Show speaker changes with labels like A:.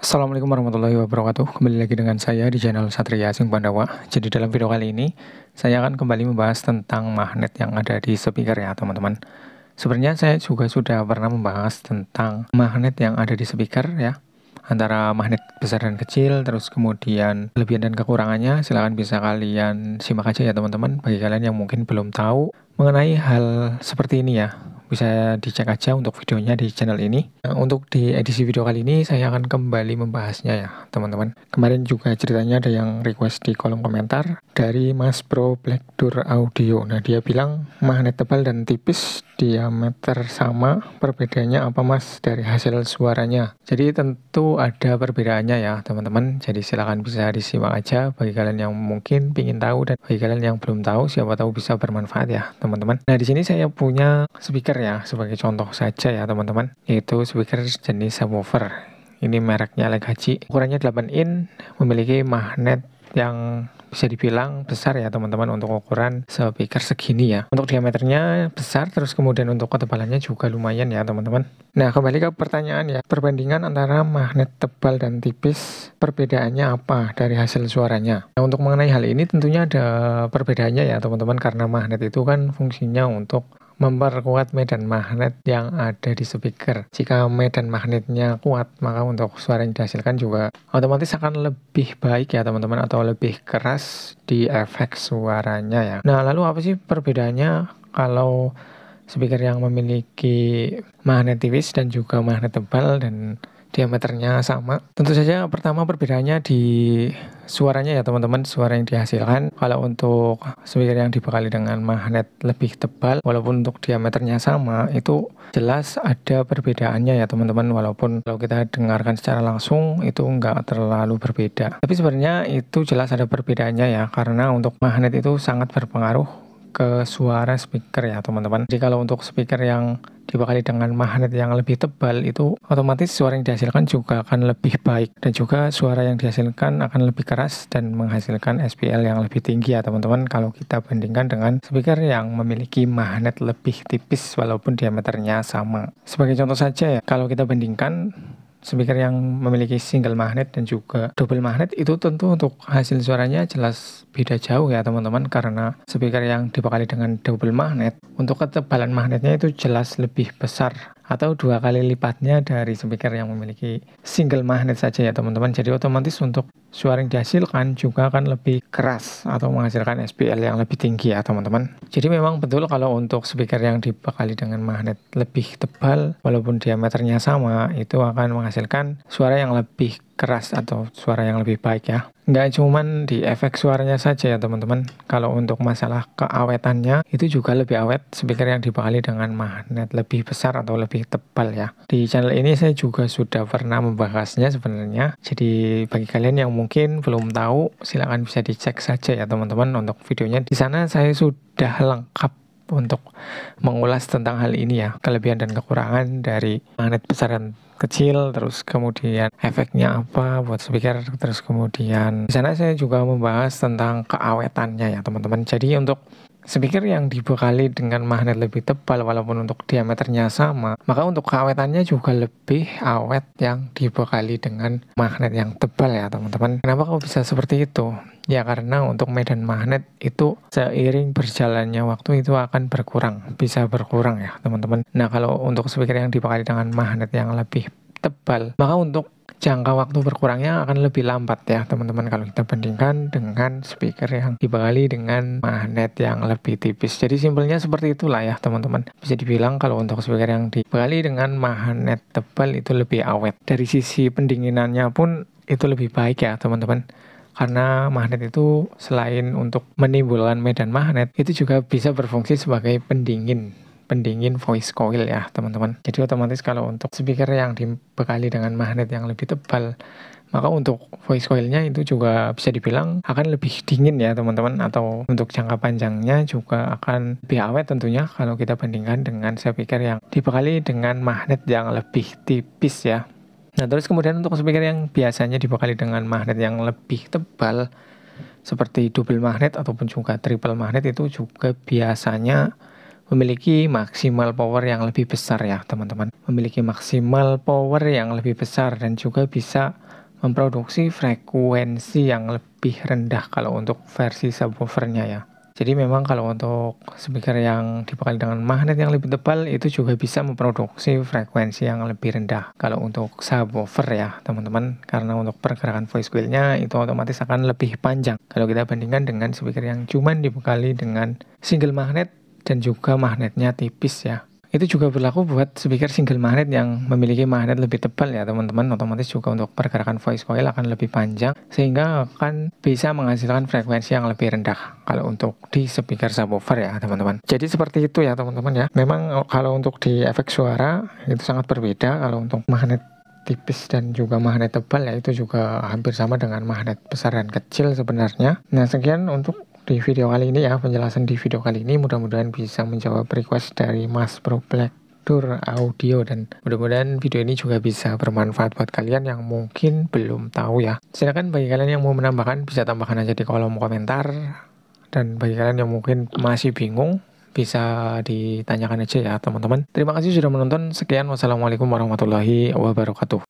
A: Assalamualaikum warahmatullahi wabarakatuh. Kembali lagi dengan saya di channel Satria Asing Pandawa. Jadi dalam video kali ini saya akan kembali membahas tentang magnet yang ada di speaker ya teman-teman. Sebenarnya saya juga sudah pernah membahas tentang magnet yang ada di speaker ya. Antara magnet besar dan kecil, terus kemudian kelebihan dan kekurangannya. Silahkan bisa kalian simak aja ya teman-teman. Bagi kalian yang mungkin belum tahu mengenai hal seperti ini ya, bisa dicek aja untuk videonya di channel ini. Nah, untuk di edisi video kali ini saya akan kembali membahasnya ya teman-teman. Kemarin juga ceritanya ada yang request di kolom komentar dari Mas Bro Black Door Audio. Nah, dia bilang magnet tebal dan tipis diameter sama, perbedaannya apa Mas dari hasil suaranya? Jadi tentu ada perbedaannya ya teman-teman. Jadi silakan bisa disimak aja bagi kalian yang mungkin ingin tahu, dan bagi kalian yang belum tahu siapa tahu bisa bermanfaat ya teman-teman. Nah, di sini saya punya speaker ya sebagai contoh saja ya teman-teman, yaitu speaker jenis subwoofer. Ini mereknya Legacy, ukurannya 8 in, memiliki magnet yang bisa dibilang besar ya teman-teman untuk ukuran speaker segini ya. Untuk diameternya besar, terus kemudian untuk ketebalannya juga lumayan ya teman-teman. Nah, kembali ke pertanyaan ya, perbandingan antara magnet tebal dan tipis, perbedaannya apa dari hasil suaranya? Nah, untuk mengenai hal ini tentunya ada perbedaannya ya teman-teman, karena magnet itu kan fungsinya untuk memperkuat medan magnet yang ada di speaker. Jika medan magnetnya kuat, maka untuk suara yang dihasilkan juga otomatis akan lebih baik ya teman-teman, atau lebih keras di efek suaranya ya. Nah, lalu apa sih perbedaannya kalau speaker yang memiliki magnet tipis dan juga magnet tebal dan diameternya sama? Tentu saja pertama perbedaannya di suaranya ya teman-teman, suara yang dihasilkan. Kalau untuk speaker yang dibekali dengan magnet lebih tebal, walaupun untuk diameternya sama, itu jelas ada perbedaannya ya teman-teman, walaupun kalau kita dengarkan secara langsung itu nggak terlalu berbeda. Tapi sebenarnya itu jelas ada perbedaannya ya, karena untuk magnet itu sangat berpengaruh ke suara speaker ya teman-teman. Jadi kalau untuk speaker yang dibekali dengan magnet yang lebih tebal, itu otomatis suara yang dihasilkan juga akan lebih baik, dan juga suara yang dihasilkan akan lebih keras dan menghasilkan SPL yang lebih tinggi ya teman-teman, kalau kita bandingkan dengan speaker yang memiliki magnet lebih tipis walaupun diameternya sama. Sebagai contoh saja ya, kalau kita bandingkan speaker yang memiliki single magnet dan juga double magnet, itu tentu untuk hasil suaranya jelas beda jauh ya teman-teman, karena speaker yang dibekali dengan double magnet, untuk ketebalan magnetnya itu jelas lebih besar atau 2 kali lipatnya dari speaker yang memiliki single magnet saja ya teman-teman. Jadi otomatis untuk suara yang dihasilkan juga akan lebih keras atau menghasilkan SPL yang lebih tinggi ya teman-teman. Jadi memang betul kalau untuk speaker yang dibekali dengan magnet lebih tebal, walaupun diameternya sama, itu akan menghasilkan suara yang lebih keras atau suara yang lebih baik ya. Nggak cuman di efek suaranya saja ya teman-teman. Kalau untuk masalah keawetannya, itu juga lebih awet speaker yang dibekali dengan magnet lebih besar atau lebih tebal ya. Di channel ini saya juga sudah pernah membahasnya sebenarnya. Jadi bagi kalian yang mungkin belum tahu, silakan bisa dicek saja ya teman-teman untuk videonya. Di sana saya sudah lengkap untuk mengulas tentang hal ini ya, kelebihan dan kekurangan dari magnet besar dan kecil, terus kemudian efeknya apa buat speaker, terus kemudian di sana saya juga membahas tentang keawetannya ya teman-teman. Jadi untuk speaker yang dibekali dengan magnet lebih tebal walaupun untuk diameternya sama, maka untuk keawetannya juga lebih awet yang dibekali dengan magnet yang tebal ya teman-teman. Kenapa kok bisa seperti itu? Ya karena untuk medan magnet itu seiring berjalannya waktu itu akan berkurang, bisa berkurang ya teman-teman. Nah, kalau untuk speaker yang dibekali dengan magnet yang lebih tebal, maka untuk jangka waktu berkurangnya akan lebih lambat ya teman-teman, kalau kita bandingkan dengan speaker yang dibekali dengan magnet yang lebih tipis. Jadi simpelnya seperti itulah ya teman-teman. Bisa dibilang kalau untuk speaker yang dibekali dengan magnet tebal itu lebih awet. Dari sisi pendinginannya pun itu lebih baik ya teman-teman. Karena magnet itu selain untuk menimbulkan medan magnet, itu juga bisa berfungsi sebagai pendingin voice coil ya teman-teman. Jadi otomatis kalau untuk speaker yang dibekali dengan magnet yang lebih tebal, maka untuk voice coilnya itu juga bisa dibilang akan lebih dingin ya teman-teman, atau untuk jangka panjangnya juga akan lebih awet tentunya kalau kita bandingkan dengan speaker yang dibekali dengan magnet yang lebih tipis ya. Nah, terus kemudian untuk speaker yang biasanya dibekali dengan magnet yang lebih tebal seperti double magnet ataupun juga triple magnet, itu juga biasanya memiliki maksimal power yang lebih besar ya teman-teman. Memiliki maksimal power yang lebih besar dan juga bisa memproduksi frekuensi yang lebih rendah kalau untuk versi subwoofernya ya. Jadi memang kalau untuk speaker yang dibekali dengan magnet yang lebih tebal itu juga bisa memproduksi frekuensi yang lebih rendah kalau untuk subwoofer ya teman-teman, karena untuk pergerakan voice coil-nya itu otomatis akan lebih panjang kalau kita bandingkan dengan speaker yang cuman dibekali dengan single magnet dan juga magnetnya tipis ya. Itu juga berlaku buat speaker single magnet yang memiliki magnet lebih tebal ya teman-teman. Otomatis juga untuk pergerakan voice coil akan lebih panjang sehingga akan bisa menghasilkan frekuensi yang lebih rendah kalau untuk di speaker subwoofer ya teman-teman. Jadi seperti itu ya teman-teman ya. Memang kalau untuk di efek suara itu sangat berbeda. Kalau untuk magnet tipis dan juga magnet tebal ya itu juga hampir sama dengan magnet besar dan kecil sebenarnya. Nah, sekian untuk di video kali ini ya, penjelasan di video kali ini mudah-mudahan bisa menjawab request dari Mas Bro Blackdur Audio, dan mudah-mudahan video ini juga bisa bermanfaat buat kalian yang mungkin belum tahu ya. Silakan bagi kalian yang mau menambahkan bisa tambahkan aja di kolom komentar, dan bagi kalian yang mungkin masih bingung bisa ditanyakan aja ya teman-teman. Terima kasih sudah menonton. Sekian, wassalamualaikum warahmatullahi wabarakatuh.